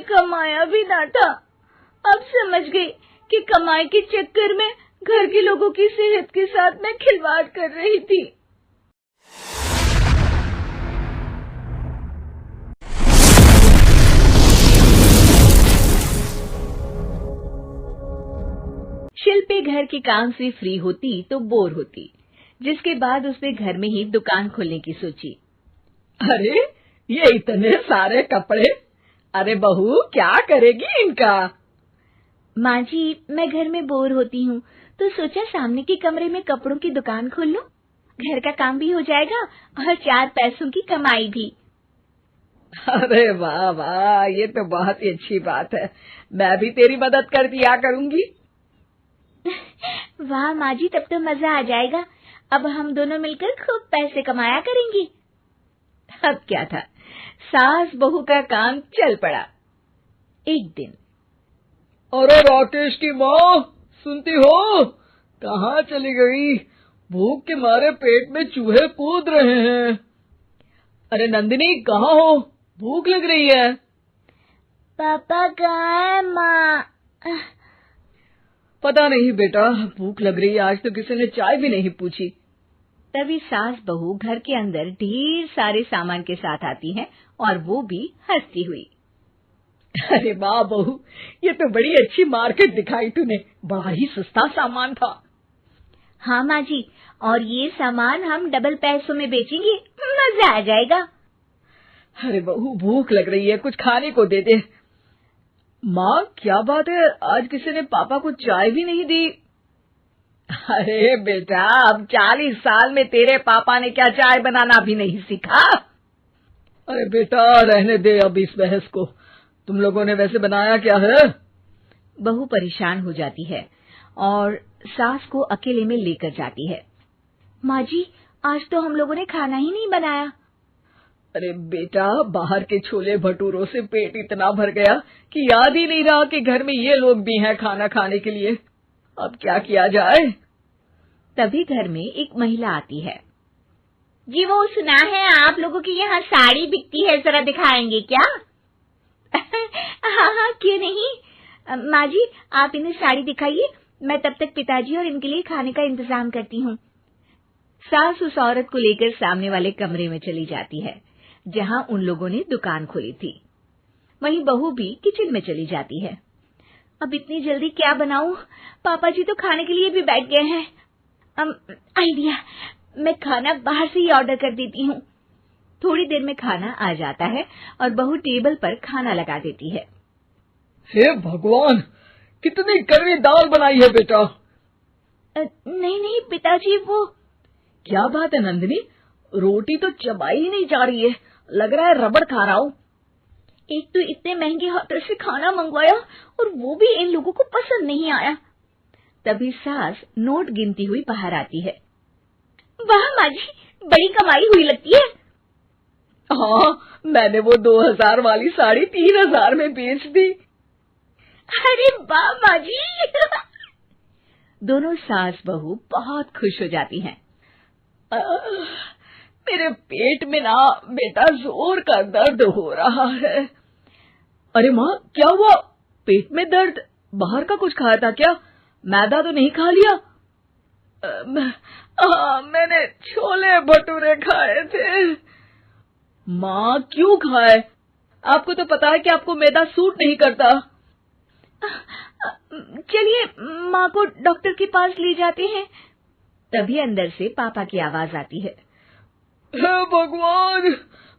कमाया भी ना था। अब समझ गई कि कमाई के चक्कर में घर के लोगों की सेहत के साथ मैं खिलवाड़ कर रही थी। शिल्पी घर के काम से फ्री होती तो बोर होती, जिसके बाद उसने घर में ही दुकान खोलने की सोची। अरे ये इतने सारे कपड़े, अरे बहू क्या करेगी इनका? माँ जी, मैं घर में बोर होती हूँ तो सोचा सामने के कमरे में कपड़ों की दुकान खोल लूं। घर का काम भी हो जाएगा और 4 पैसों की कमाई भी। अरे वाह वाह, ये तो बहुत ही अच्छी बात है। मैं भी तेरी मदद कर दिया करूंगी। वाह माँ जी, तब तो मजा आ जाएगा। अब हम दोनों मिलकर खूब पैसे कमाया करेंगे। अब क्या था, सास बहू का काम चल पड़ा। एक दिन, अरे राकेश की माँ, सुनती हो? कहाँ चली गई? भूख के मारे पेट में चूहे कूद रहे हैं। अरे नंदिनी, कहाँ हो? भूख लग रही है। पापा कहाँ है माँ? पता नहीं बेटा, भूख लग रही है। आज तो किसी ने चाय भी नहीं पूछी। तभी सास बहू घर के अंदर ढेर सारे सामान के साथ आती हैं और वो भी हंसती हुई। अरे वाह बहू, ये तो बड़ी अच्छी मार्केट दिखाई तूने। बड़ा ही सस्ता सामान था। हाँ माँ जी, और ये सामान हम डबल पैसों में बेचेंगे, मजा आ जाएगा। अरे बहू, भूख लग रही है, कुछ खाने को दे दे। माँ क्या बात है, आज किसी ने पापा को चाय भी नहीं दी? अरे बेटा, अब 40 साल में तेरे पापा ने क्या चाय बनाना भी नहीं सीखा? अरे बेटा रहने दे अब इस बहस को। तुम लोगों ने वैसे बनाया क्या है? बहू परेशान हो जाती है और सास को अकेले में लेकर जाती है। माँ जी, आज तो हम लोगों ने खाना ही नहीं बनाया। अरे बेटा, बाहर के छोले भटूरों से पेट इतना भर गया कि याद ही नहीं रहा कि घर में ये लोग भी हैं खाना खाने के लिए। अब क्या किया जाए? तभी घर में एक महिला आती है। जी, वो सुना है आप लोगों की यहाँ साड़ी बिकती है, जरा दिखाएंगे क्या? हाँ हाँ, क्यों नहीं। माँ जी, आप इन्हें साड़ी दिखाइए, मैं तब तक पिताजी और इनके लिए खाने का इंतजाम करती हूँ। सास उस औरत को लेकर सामने वाले कमरे में चली जाती है, जहाँ उन लोगों ने दुकान खोली थी। वहीं बहू भी किचन में चली जाती है। अब इतनी जल्दी क्या बनाऊं? पापा जी तो खाने के लिए भी बैठ गए हैं। आइडिया, मैं खाना बाहर से ही ऑर्डर कर देती हूँ। थोड़ी देर में खाना आ जाता है और बहू टेबल पर खाना लगा देती है। हे भगवान, कितनी कड़वी दाल बनाई है बेटा। नहीं नहीं पिताजी, वो। क्या बात है नंदिनी, रोटी तो चबाई ही नहीं जा रही है, लग रहा है रबड़ खा रहा हूँ। एक तो इतने महंगे होटल से खाना मंगवाया और वो भी इन लोगों को पसंद नहीं आया। तभी सास नोट गिनती हुई बाहर आती है। वाह माँ जी, बड़ी कमाई हुई लगती है। हाँ, मैंने वो 2000 वाली साड़ी 3000 में बेच दी। अरे वाह माँ जी। दोनों सास बहू बहुत खुश हो जाती हैं। मेरे पेट में ना बेटा जोर का दर्द हो रहा है। अरे माँ, क्या हुआ? पेट में दर्द? बाहर का कुछ खाया था क्या? मैदा तो नहीं खा लिया? मैंने छोले भटूरे खाए थे। माँ क्यों खाए? आपको तो पता है कि आपको मैदा सूट नहीं करता। चलिए माँ को डॉक्टर के पास ले जाते हैं। तभी अंदर से पापा की आवाज आती है। हे भगवान,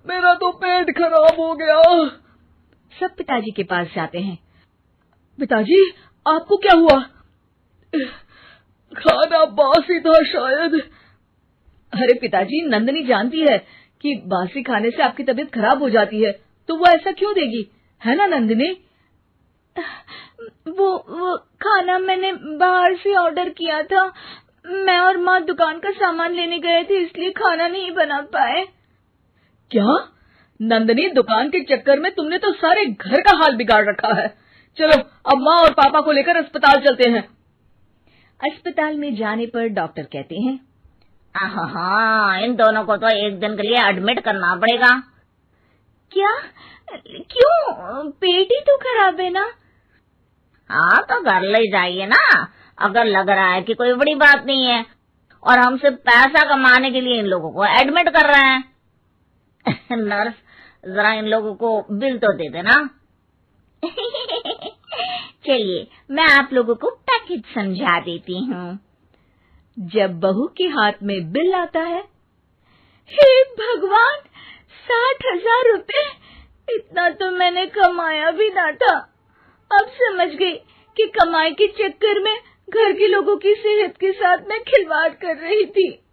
मेरा तो पेट खराब हो गया। सब पिताजी के पास जाते हैं। पिताजी, आपको क्या हुआ? खाना बासी था शायद। अरे पिताजी, नंदिनी जानती है कि बासी खाने से आपकी तबीयत खराब हो जाती है, तो वो ऐसा क्यों देगी, है ना नंदिनी? वो खाना मैंने बाहर से ऑर्डर किया था। मैं और माँ दुकान का सामान लेने गए थे, इसलिए खाना नहीं बना पाए। क्या नंदिनी, दुकान के चक्कर में तुमने तो सारे घर का हाल बिगाड़ रखा है। चलो अब माँ और पापा को लेकर अस्पताल चलते हैं। अस्पताल में जाने पर डॉक्टर कहते हैं, हाँ, इन दोनों को तो एक दिन के लिए एडमिट करना पड़ेगा। क्या? क्यों? पेट ही तो खराब है ना। हाँ तो घर ले जाइए ना, अगर लग रहा है कि कोई बड़ी बात नहीं है और हम सिर्फ पैसा कमाने के लिए इन लोगों को एडमिट कर रहे हैं। नर्स, जरा इन लोगों को बिल तो दे देना। चलिए मैं आप लोगों को पैकेज समझा देती हूँ। जब बहू के हाथ में बिल आता है, हे भगवान, 60,000 रुपए! इतना तो मैंने कमाया भी ना था। अब समझ गई कि कमाई के चक्कर में घर के लोगों की सेहत के साथ मैं खिलवाड़ कर रही थी।